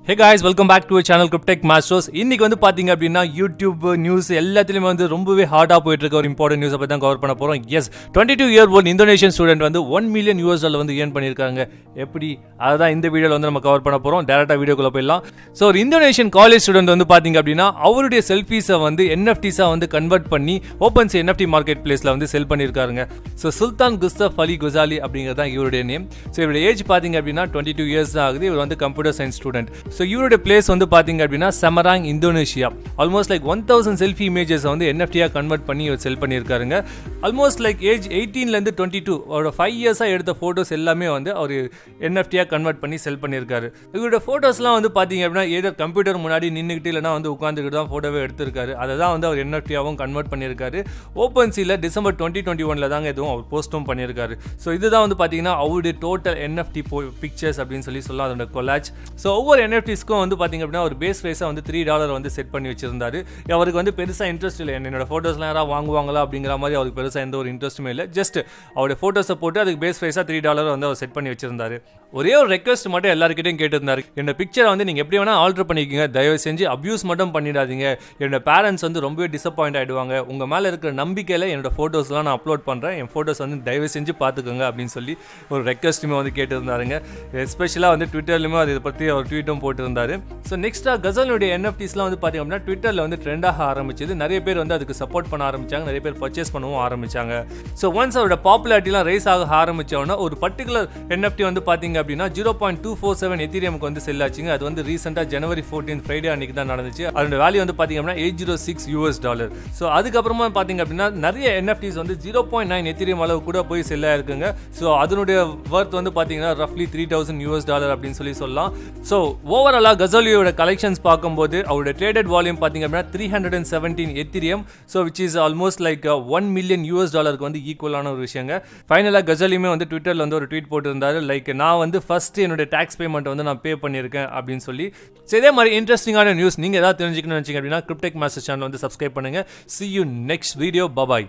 Hey guys, welcome back to our channel Cryptech Maestros. இன்னைக்கு வந்து பாத்தீங்க அப்படினா YouTube நியூஸ் எல்லாத்துலயும் வந்து ரொம்பவே ஹார்டா போயிட்டு இருக்க ஒரு இம்பார்ட்டன்ட் நியூஸ் பத்தி தான் கவர் பண்ண போறோம். எஸ் 22-year-old Indonesian student வந்து $1 million வந்து earn பண்ணிருக்காங்க. எப்படி அதான் இந்த வீடியோல வந்து நம்ம கவர் பண்ண போறோம். டைரக்டா வீடியோக்குள்ள போயிடலாம். சோ ஒரு இந்தோனேஷியன் காலேஜ் ஸ்டூடண்ட் வந்து பாத்தீங்க அப்படினா அவருடைய செல்ஃபீஸை வந்து NFTஸா வந்து கன்வெர்ட் பண்ணி opensea NFT மார்க்கெட் பிளேஸ்ல வந்து செல் பண்ணிருக்காருங்க. சோ சுல்தான் குஸ்தப் அலி ghozali அப்படிங்கறது இவருடைய நேம். சோ இவருடைய ஏஜ் பாத்தீங்க அப்படினா 22 years ஆகுது. இவர் வந்து கம்ப்யூட்டர் சயின்ஸ் ஸ்டூடண்ட். So இவருடைய பிளேஸ் வந்து பாத்தீங்க அப்படினா Semarang Indonesia. Almost like 1000 selfie images வந்து NFT-ஆ கன்வெர்ட் பண்ணி இவர் செல் பண்ணியிருக்காருங்க. ஆல்மோஸ்ட் லைக் ஏஜ் 18ல இருந்து 22 அவரோட 5 இயர்ஸா எடுத்த போட்டோஸ் எல்லாமே வந்து அவர் NFT-ஆ கன்வெர்ட் பண்ணி செல் பண்ணியிருக்காரு. இவரோட போட்டோஸ்லாம் வந்து பாத்தீங்க அப்படினா ஏதோ கம்ப்யூட்டர் முன்னாடி நின்னுக்கிட்டு இல்லைனா வந்து உட்கார்ந்துக்கிட்டு தான் போட்டோவே எடுத்திருக்காரு. அதை தான் வந்து அவர் NFT-ஆவும் கன்வெர்ட் பண்ணியிருக்காரு. ஓப்பன்சீல டிசம்பர் 2021ல தாங்க எதுவும் அவர் போஸ்ட்டும் பண்ணியிருக்காரு. ஸோ இதுதான் வந்து பாத்தீங்கன்னா அவருடைய டோட்டல் NFT பிக்சர்ஸ் அப்படின்னு சொல்லலாம் அதோட கொலாஜ். ஸோ ஒவ்வொரு NFTஸ்க்கும் வந்து பாத்தீங்க அப்படின்னா ஒரு பேஸ் ப்ரைஸாக வந்து $3 வந்து செட் பண்ணி வச்சிருந்தாரு. அவருக்கு வந்து பெருசாக இன்ட்ரெஸ்ட் இல்லை, என்னோட ஃபோட்டோஸ்லாம் யாராவது வாங்குவாங்களா அப்படிங்கிற மாதிரி அவருக்கு பெருசாக எந்த ஒரு இன்ட்ரெஸ்ட்டுமே இல்லை. ஜஸ்ட் அவருடைய ஃபோட்டோஸை போட்டு அதுக்கு பேஸ் ப்ரைஸாக $3 வந்து அவர் செட் பண்ணி வச்சிருந்தாரு. ஒரே ஒரு ரெக்வஸ்ட் மட்டும் எல்லாருக்கிட்டையும் கேட்டிருந்தாரு, என்னோட பிக்சரை வந்து நீங்கள் எப்படி வேணால் ஆல்டர் பண்ணிக்கோங்க, தயவு செஞ்சு அப்யூஸ் மட்டும் பண்ணிடாதீங்க, என்னோட பேரண்ட்ஸ் வந்து ரொம்பவே டிசப்பாயிண்ட் ஆகிடுவாங்க, உங்கள் மேலே இருக்கிற நம்பிக்கையில் என்னோட ஃபோட்டோஸ்லாம் நான் அப்லோட் பண்ணுறேன், என் ஃபோட்டோஸ் வந்து தயவு செஞ்சு பார்த்துக்கோங்க அப்படின்னு சொல்லி ஒரு ரெக்வஸ்ட்டுமே வந்து கேட்டிருந்தாருங்க. எஸ்பெஷலாக வந்து ட்விட்டர்லையுமே அதை பற்றி அவர் ட்வீட்டும் போட்டிருந்தாரு. ஸோ நெக்ஸ்ட்டாக கசலுடைய NFTஸ்லாம் வந்து பார்த்தீங்க அப்படின்னா ட்விட்டரில் வந்து ட்ரெண்டாக ஆரம்பிச்சது. நிறைய பேர் வந்து அதுக்கு சப்போர்ட் பண்ண ஆரம்பிச்சாங்க, நிறைய பேர் பர்ச்சேஸ் பண்ணவும் ஆரம்பிச்சாங்க. ஸோ ஒன்ஸ் அவரோட பாப்புலாரிட்டிலாம் ரைஸ் ஆக ஆரம்பிச்சோன்னா ஒரு பர்டிகுலர் NFT வந்து பார்த்தீங்க அப்படின்னா 0.247 எத்தீரியமுக்கு வந்து செல் ஆச்சுங்க. அது வந்து ரீசெண்டாக January 14 ஃப்ரைடே அன்னைக்கு தான் நடந்துச்சு. அதோட வேல்யூ வந்து பார்த்தீங்க அப்படின்னா $806. ஸோ அதுக்கப்புறமா பார்த்தீங்க அப்படின்னா நிறைய NFTs வந்து 0.9 எத்தீரியம் அளவு கூட போய் செல் ஆயிருக்குங்க. ஸோ அதனுடைய வர்த் வந்து பார்த்தீங்கன்னா ரஃப்லி $3000 அப்படின்னு சொல்லலாம். ஸோ ஓவராலாக கசலியோட கலெக்ஷன்ஸ் பார்க்கும்போது அவருடைய ட்ரேடட் வால்யூம் பார்த்தீங்க அப்படின்னா 317 Ethereum. So which is almost like $1 million வந்து ஈக்குவலான ஒரு விஷயங்க. ஃபைனலாக கசலியுமே வந்து ட்விட்டரில் வந்து ஒரு ட்வீட் போட்டிருந்தாரு, லைக் நான் வந்து ஃபர்ஸ்ட் என்னோட டாக்ஸ் பேமெண்ட் வந்து நான் பே பண்ணியிருக்கேன் அப்படின்னு சொல்லி. ஸோ இதே மாதிரி இன்ட்ரெஸ்டிங்கான நியூஸ் நீங்கள் ஏதாவது தெரிஞ்சுக்கணும்னு நினச்சிங்க அப்படின்னா கிரிப்டெக் மாஸ்டர்ஸ் சேனல் வந்து சப்ஸ்கிரைப் பண்ணுங்கள். See you next video. Bye bye.